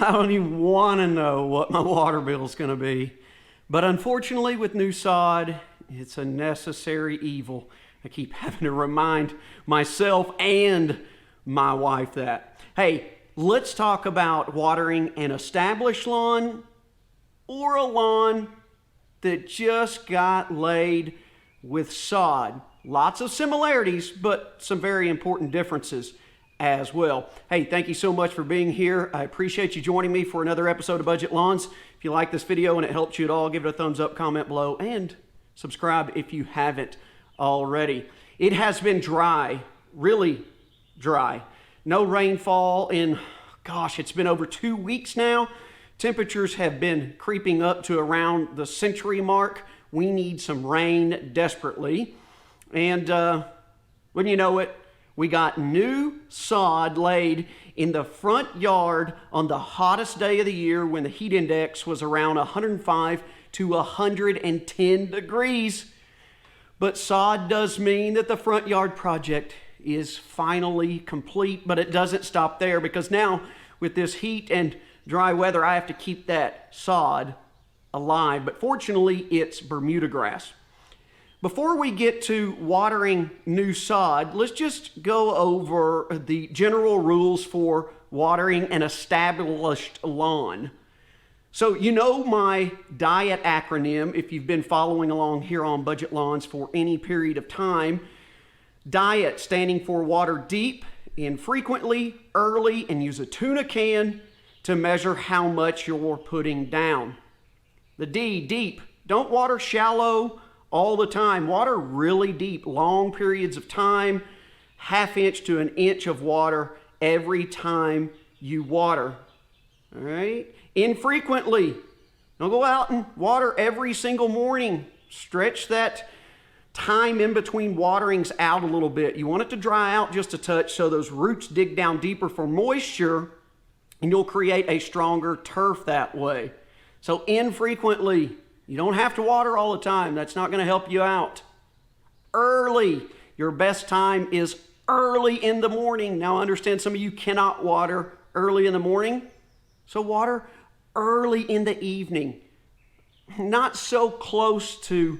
I don't even want to know what my water bill is going to be. But unfortunately, with new sod, it's a necessary evil. I keep having to remind myself and my wife that. Hey, let's talk about watering an established lawn or a lawn that just got laid with sod. Lots of similarities, but some very important differences as well. Hey, thank you so much for being here. I appreciate you joining me for another episode of Budget Lawns. If you like this video and it helped you at all, give it a thumbs up, comment below, and subscribe if you haven't already. It has been dry, really dry. No rainfall in, it's been over 2 weeks now. Temperatures have been creeping up to around the century mark. We need some rain desperately. And when you know it, we got new sod laid in the front yard on the hottest day of the year when the heat index was around 105 to 110 degrees. But sod does mean that the front yard project is finally complete, but it doesn't stop there, because now with this heat and dry weather, I have to keep that sod alive. But fortunately, it's bermudagrass. Before we get to watering new sod, let's just go over the general rules for watering an established lawn. So you know my DIET acronym, if you've been following along here on Budget Lawns for any period of time. DIET standing for water deep, infrequently, early, and use a tuna can to measure how much you're putting down. The D, deep. Don't water shallow all the time. Water really deep, long periods of time, ½ inch to 1 inch of water every time you water. All right? Infrequently. Don't go out and water every single morning. Stretch that time in between waterings out a little bit. You want it to dry out just a touch so those roots dig down deeper for moisture, and you'll create a stronger turf that way. So infrequently. You don't have to water all the time. That's not going to help you out. Early. Your best time is early in the morning. Now, I understand some of you cannot water early in the morning, so water early in the evening. Not so close to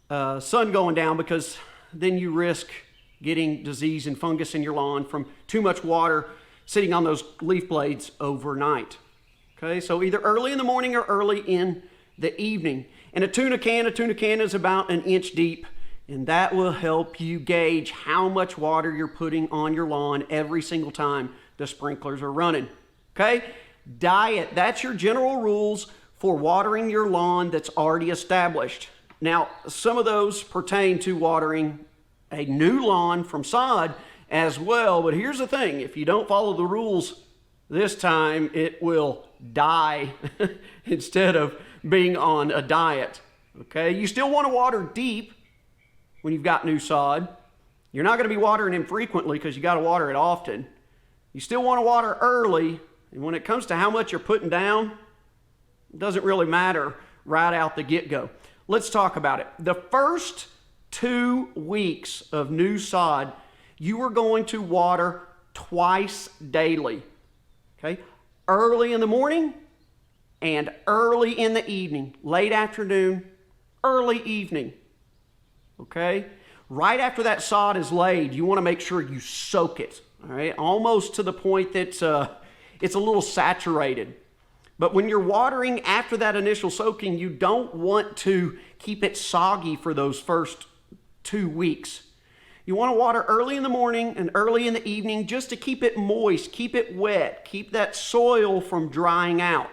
sun going down, because then you risk getting disease and fungus in your lawn from too much water sitting on those leaf blades overnight. Okay, so either early in the morning or early in the evening. And a tuna can is about 1 inch deep, and that will help you gauge how much water you're putting on your lawn every single time the sprinklers are running. Okay? DIET, that's your general rules for watering your lawn that's already established. Now, some of those pertain to watering a new lawn from sod as well, but here's the thing: if you don't follow the rules this time, it will die instead of being on a diet. Okay, you still want to water deep when you've got new sod. You're not going to be watering infrequently, because you got to water it often. You still want to water early, and when it comes to how much you're putting down, it doesn't really matter right out the get-go. Let's talk about it. The first 2 weeks of new sod, you are going to water twice daily. Okay, early in the morning and early in the evening, late afternoon, early evening. Okay? Right after that sod is laid, you want to make sure you soak it, all right? Almost to the point that it's a little saturated. But when you're watering after that initial soaking, you don't want to keep it soggy for those first 2 weeks. You want to water early in the morning and early in the evening just to keep it moist, keep it wet, keep that soil from drying out.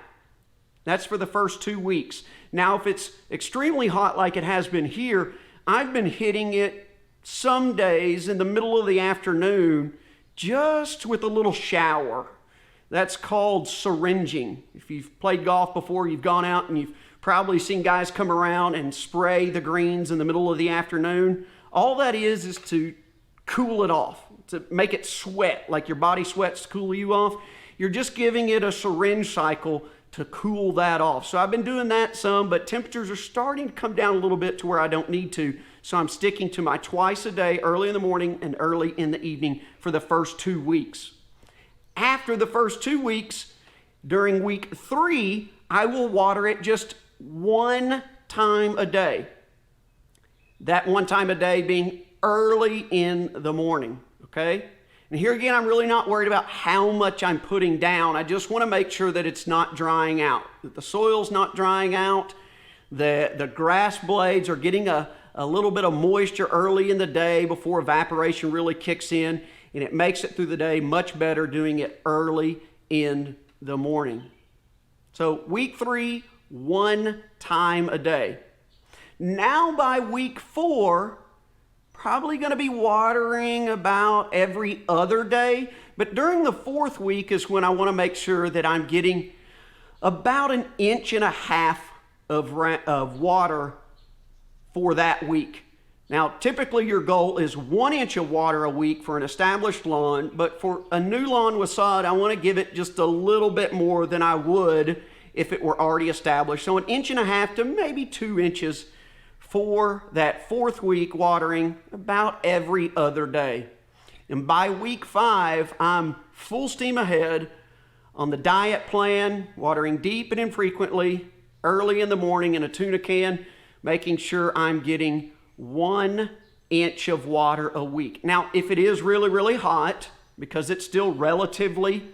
That's for the first 2 weeks. Now, if it's extremely hot like it has been here, I've been hitting it some days in the middle of the afternoon just with a little shower. That's called syringing. If you've played golf before, you've gone out and you've probably seen guys come around and spray the greens in the middle of the afternoon. All that is to cool it off, to make it sweat, like your body sweats to cool you off. You're just giving it a syringe cycle to cool that off. So I've been doing that some, but temperatures are starting to come down a little bit to where I don't need to. So I'm sticking to my twice a day, early in the morning and early in the evening for the first 2 weeks. After the first 2 weeks, During week 3, I will water it just one time a day. That one time a day being early in the morning, okay? And here again, I'm really not worried about how much I'm putting down. I just want to make sure that it's not drying out, that the soil's not drying out, that the grass blades are getting a little bit of moisture early in the day before evaporation really kicks in, and it makes it through the day much better doing it early in the morning. So week 3, one time a day. Now by week 4, probably going to be watering about every other day, but during the 4th week is when I want to make sure that I'm getting about 1.5 inches of water for that week. Now, typically your goal is 1 inch of water a week for an established lawn, but for a new lawn with sod, I want to give it just a little bit more than I would if it were already established. So 1.5 inches to maybe 2 inches for that 4th week, watering about every other day. And by week 5, I'm full steam ahead on the diet plan, watering deep and infrequently, early in the morning in a tuna can, making sure I'm getting 1 inch of water a week. Now, if it is really, really hot, because it's still relatively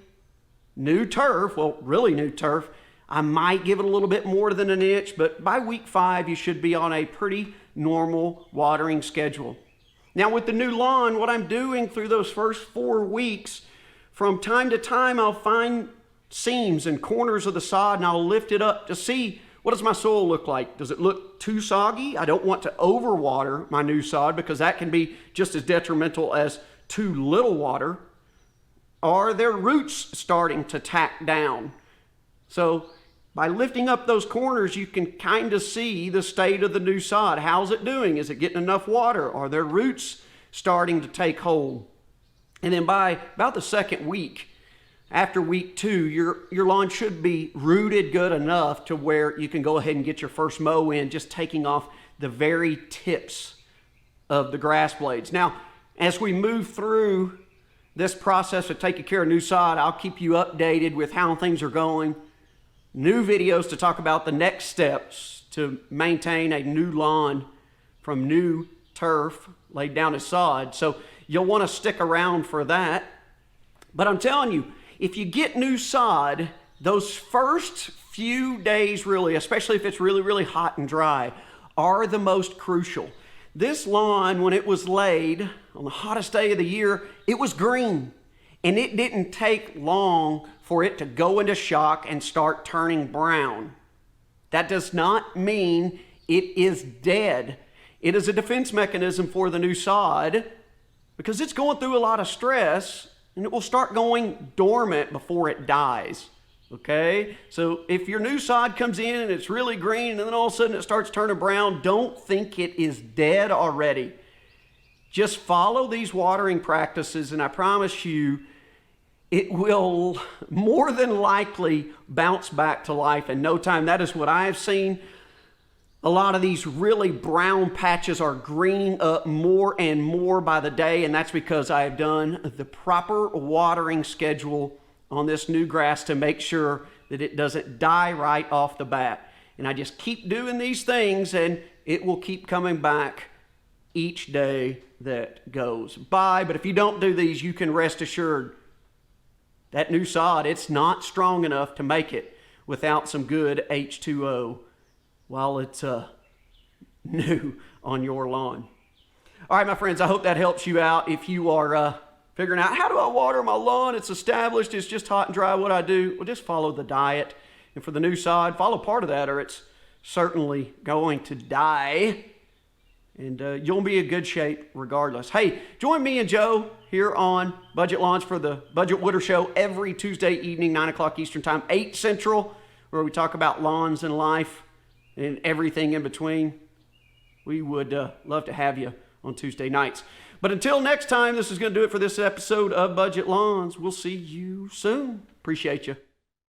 new turf, well, really new turf, I might give it a little bit more than 1 inch, but by week 5, you should be on a pretty normal watering schedule. Now, with the new lawn, what I'm doing through those first 4 weeks, from time to time, I'll find seams and corners of the sod and I'll lift it up to see, what does my soil look like? Does it look too soggy? I don't want to overwater my new sod because that can be just as detrimental as too little water. Are there roots starting to tack down? So by lifting up those corners, you can kind of see the state of the new sod. How's it doing? Is it getting enough water? Are there roots starting to take hold? And then by about the 2nd week, after week 2, your lawn should be rooted good enough to where you can go ahead and get your first mow in, just taking off the very tips of the grass blades. Now, as we move through this process of taking care of new sod, I'll keep you updated with how things are going. New videos to talk about the next steps to maintain a new lawn from new turf laid down as sod. So you'll want to stick around for that. But I'm telling you, if you get new sod, those first few days really, especially if it's really, really hot and dry, are the most crucial. This lawn, when it was laid on the hottest day of the year, it was green. And it didn't take long for it to go into shock and start turning brown. That does not mean it is dead. It is a defense mechanism for the new sod because it's going through a lot of stress, and it will start going dormant before it dies, okay? So if your new sod comes in and it's really green and then all of a sudden it starts turning brown, don't think it is dead already. Just follow these watering practices and I promise you it will more than likely bounce back to life in no time. That is what I have seen. A lot of these really brown patches are greening up more and more by the day, and that's because I have done the proper watering schedule on this new grass to make sure that it doesn't die right off the bat. And I just keep doing these things, and it will keep coming back each day that goes by. But if you don't do these, you can rest assured that new sod, it's not strong enough to make it without some good H2O while it's new on your lawn. All right, my friends, I hope that helps you out. If you are figuring out, how do I water my lawn? It's established, it's just hot and dry, what I do? Well, just follow the diet. And for the new sod, follow part of that or it's certainly going to die. And you'll be in good shape regardless. Hey, join me and Joe here on Budget Lawns for the Budget Wooder Show every Tuesday evening, 9 o'clock Eastern Time, 8 Central, where we talk about lawns and life and everything in between. We would love to have you on Tuesday nights. But until next time, this is going to do it for this episode of Budget Lawns. We'll see you soon. Appreciate you.